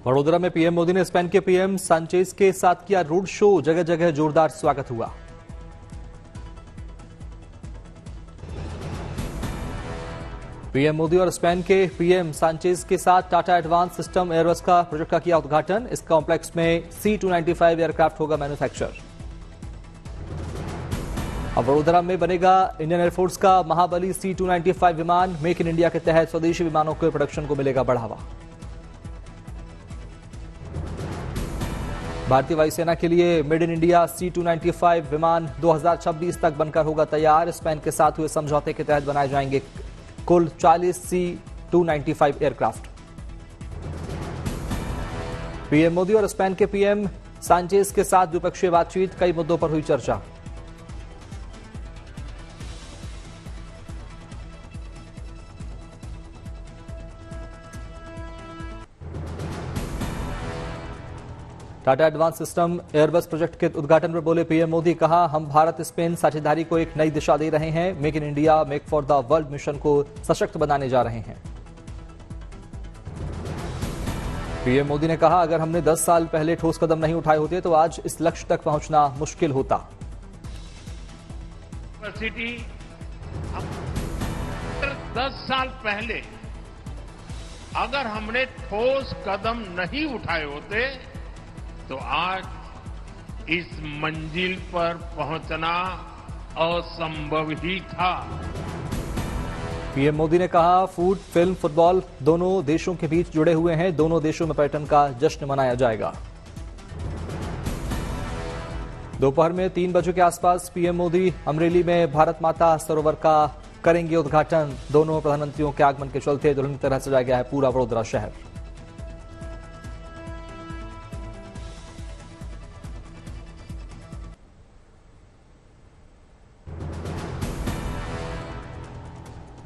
वडोदरा में पीएम मोदी ने स्पेन के पीएम सांचेज के साथ किया रोड शो। जगह जगह जोरदार स्वागत हुआ। पीएम मोदी और स्पेन के पीएम सांचेज के साथ टाटा एडवांस सिस्टम एयरबस का प्रोजेक्ट का किया उद्घाटन। इस कॉम्प्लेक्स में C-295 एयरक्राफ्ट होगा मैन्युफैक्चर। अब वडोदरा में बनेगा इंडियन एयरफोर्स का महाबली C-295 विमान। मेक इन इंडिया के तहत स्वदेशी विमानों के प्रोडक्शन को मिलेगा बढ़ावा। भारतीय वायुसेना के लिए मेड इन इंडिया C-295 विमान 2026 तक बनकर होगा तैयार। स्पेन के साथ हुए समझौते के तहत बनाए जाएंगे कुल 40 C-295 एयरक्राफ्ट। पीएम मोदी और स्पेन के पीएम सांचेज के साथ द्विपक्षीय बातचीत। कई मुद्दों पर हुई चर्चा। Tata advance system Airbus project के उद्घाटन पर बोले पीएम मोदी। कहा, हम भारत स्पेन साझेदारी को एक नई दिशा दे रहे हैं। Make in India make for the world mission को सशक्त बनाने जा रहे हैं। पीएम मोदी ने कहा, अगर हमने 10 साल पहले ठोस कदम नहीं उठाए होते तो आज इस लक्ष्य तक पहुंचना मुश्किल होता। 10 साल पहले अगर हमने ठोस कदम नहीं उठाए होते तो आज इस मंजिल पर पहुंचना असंभव ही था। पीएम मोदी ने कहा, फूड, फिल्म, फुटबॉल दोनों देशों के बीच जुड़े हुए हैं। दोनों देशों में पर्यटन का जश्न मनाया जाएगा। दोपहर में 3 बजे के आसपास पीएम मोदी अमरेली में भारत माता सरोवर का करेंगे उद्घाटन। दोनों प्रधानमंत्रियों के आगमन के चलते दुल्हन की तरह सजाया गया है पूरा वडोदरा शहर।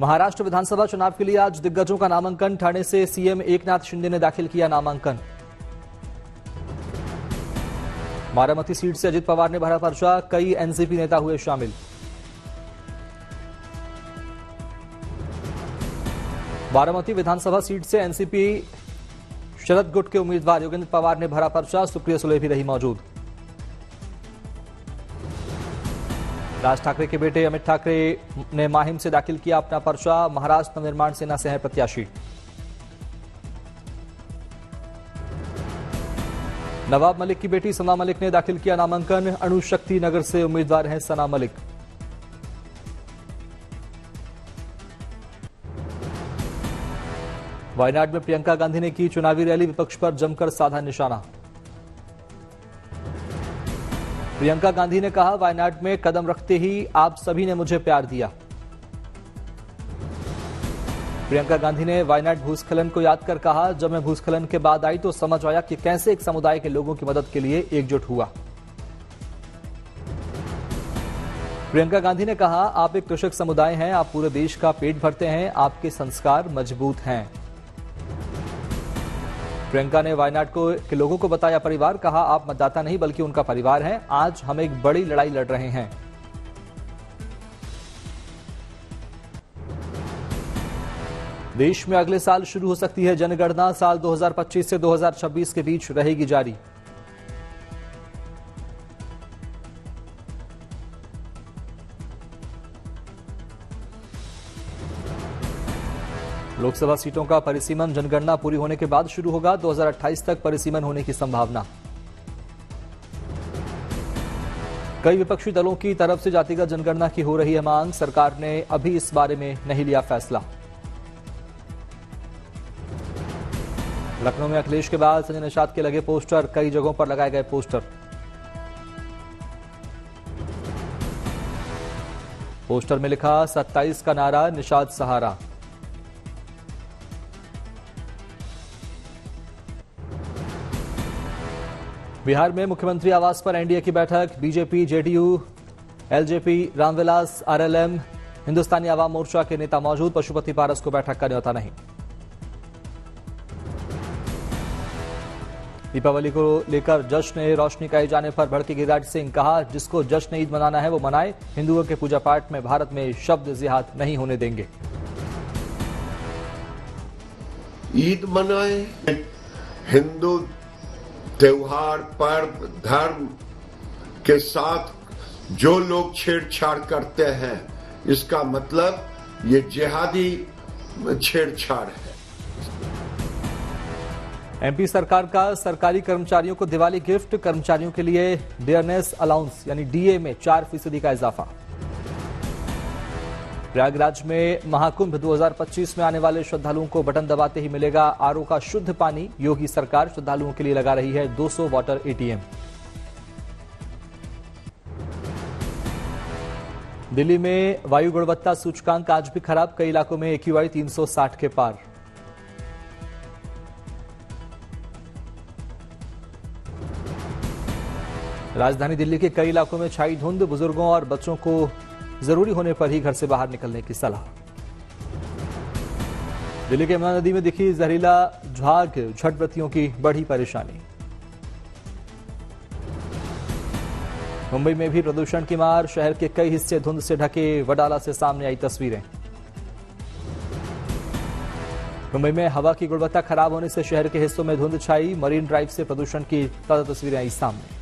महाराष्ट्र विधानसभा चुनाव के लिए आज दिग्गजों का नामांकन। ठाणे से सीएम एकनाथ शिंदे ने दाखिल किया नामांकन। बारामती सीट से अजित पवार ने भरा पर्चा। कई एनसीपी नेता हुए शामिल। बारामती विधानसभा सीट से एनसीपी शरद गुट के उम्मीदवार योगेंद्र पवार ने भरा पर्चा। सुप्रिया सुले भी रही मौजूद। राज ठाकरे के बेटे अमित ठाकरे ने माहिम से दाखिल किया अपना पर्चा। महाराष्ट्र नवनिर्माण सेना से हैं प्रत्याशी। नवाब मलिक की बेटी सना मलिक ने दाखिल किया नामांकन। अणुशक्ति नगर से उम्मीदवार हैं सना मलिक। वायनाड में प्रियंका गांधी ने की चुनावी रैली। विपक्ष पर जमकर साधा निशाना। प्रियंका गांधी ने कहा, वायनाड में कदम रखते ही आप सभी ने मुझे प्यार दिया। प्रियंका गांधी ने वायनाड भूस्खलन को याद कर कहा, जब मैं भूस्खलन के बाद आई तो समझ आया कि कैसे एक समुदाय के लोगों की मदद के लिए एकजुट हुआ। प्रियंका गांधी ने कहा, आप एक कृषक समुदाय हैं, आप पूरे देश का पेट भरते हैं, आपके संस्कार मजबूत हैं। प्रियंका ने वायनाड के लोगों को बताया परिवार। कहा, आप मतदाता नहीं बल्कि उनका परिवार हैं। आज हम एक बड़ी लड़ाई लड़ रहे हैं। देश में अगले साल शुरू हो सकती है जनगणना। साल 2025 से 2026 के बीच रहेगी जारी। लोकसभा सीटों का परिसीमन जनगणना पूरी होने के बाद शुरू होगा। 2028 तक परिसीमन होने की संभावना। कई विपक्षी दलों की तरफ से जातिगत जनगणना की हो रही है मांग। सरकार ने अभी इस बारे में नहीं लिया फैसला। लखनऊ में अखिलेश के बाद संजय निषाद के लगे पोस्टर। कई जगहों पर लगाए गए पोस्टर। पोस्टर में लिखा, 27 का नारा, निषाद सहारा। बिहार में मुख्यमंत्री आवास पर एनडीए की बैठक। BJP, JDU, LJP, Ramvilas, RLM, Hindustani Awam Morcha के नेता मौजूद। पशुपति पारस को बैठक का न्योता नहीं। दीपावली को लेकर जश्न रोशनी कहे जाने पर भड़के गिरिराज सिंह। कहा, जिसको जश्न ईद मनाना है वो मनाए। हिंदुओं के पूजा पाठ में भारत में शब्द जिहाद नहीं होने देंगे। ईद मनाए, हिंदू त्योहार, पर्व, धर्म के साथ जो लोग छेड़छाड़ करते हैं, इसका मतलब ये जिहादी छेड़छाड़ है। एमपी सरकार का सरकारी कर्मचारियों को दिवाली गिफ्ट, कर्मचारियों के लिए डियरनेस अलाउंस यानी डीए में 4% का इजाफा। प्रयागराज में महाकुंभ 2025 में आने वाले श्रद्धालुओं को बटन दबाते ही मिलेगा आरओ का शुद्ध पानी। योगी सरकार श्रद्धालुओं के लिए लगा रही है 200 वाटर एटीएम। दिल्ली में वायु गुणवत्ता सूचकांक आज भी खराब, कई इलाकों में एक्यूआई 360 के पार। राजधानी दिल्ली के कई इलाकों में छाई धुंध, बुजुर्गों और बच्चों को जरूरी होने पर ही घर से बाहर निकलने की सलाह। दिल्ली के यमुना नदी में दिखी जहरीला झाग, छठव्रतियों की बढ़ी परेशानी। मुंबई में भी प्रदूषण की मार, शहर के कई हिस्से धुंध से ढके, वडाला से सामने आई तस्वीरें। मुंबई में हवा की गुणवत्ता खराब होने से शहर के हिस्सों में धुंध छाई, मरीन ड्राइव से प्रदूषण की ताजा तस्वीरें आई सामने।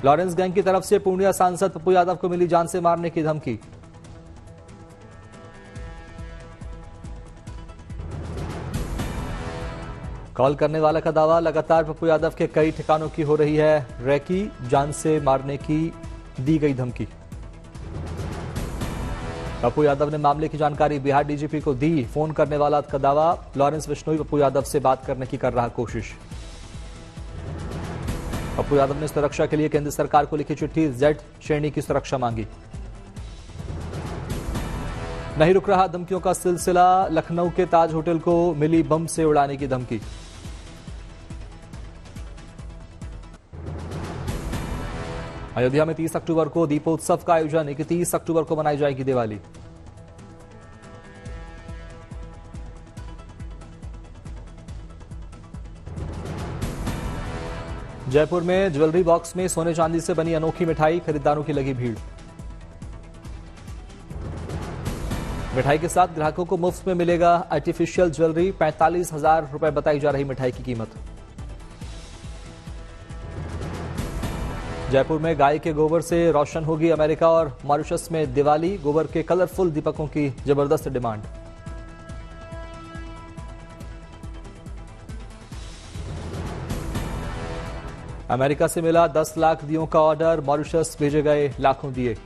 लॉरेंस गैंग की तरफ से पूर्णिया सांसद पप्पू यादव को मिली जान से मारने की धमकी। कॉल करने वाला का दावा, लगातार पप्पू यादव के कई ठिकानों की हो रही है रैकी, जान से मारने की दी गई धमकी। पप्पू यादव ने मामले की जानकारी बिहार डीजीपी को दी, फोन करने वाला का दावा, लॉरेंस बिश्नोई पप्पू यादव से बात करने की कर रहा कोशिश। पप्पू यादव ने सुरक्षा के लिए केंद्र सरकार को लिखी चिट्ठी, जेड श्रेणी की सुरक्षा मांगी। नहीं रुक रहा धमकियों का सिलसिला, लखनऊ के ताज होटल को मिली बम से उड़ाने की धमकी। अयोध्या में 30 अक्टूबर को दीपोत्सव का आयोजन, 31 अक्टूबर को मनाई जाएगी दिवाली। जयपुर में ज्वेलरी बॉक्स में सोने चांदी से बनी अनोखी मिठाई, खरीदारों की लगी भीड़। मिठाई के साथ ग्राहकों को मुफ्त में मिलेगा आर्टिफिशियल ज्वेलरी, 45,000 रुपए बताई जा रही मिठाई की कीमत। जयपुर में गाय के गोबर से रोशन होगी अमेरिका और मॉरिशस में दिवाली, गोबर के कलरफुल दीपकों की जबरदस्त डिमांड। अमेरिका से मिला 10 लाख दियों का ऑर्डर, मॉरिशस भेजे गए लाखों दिए।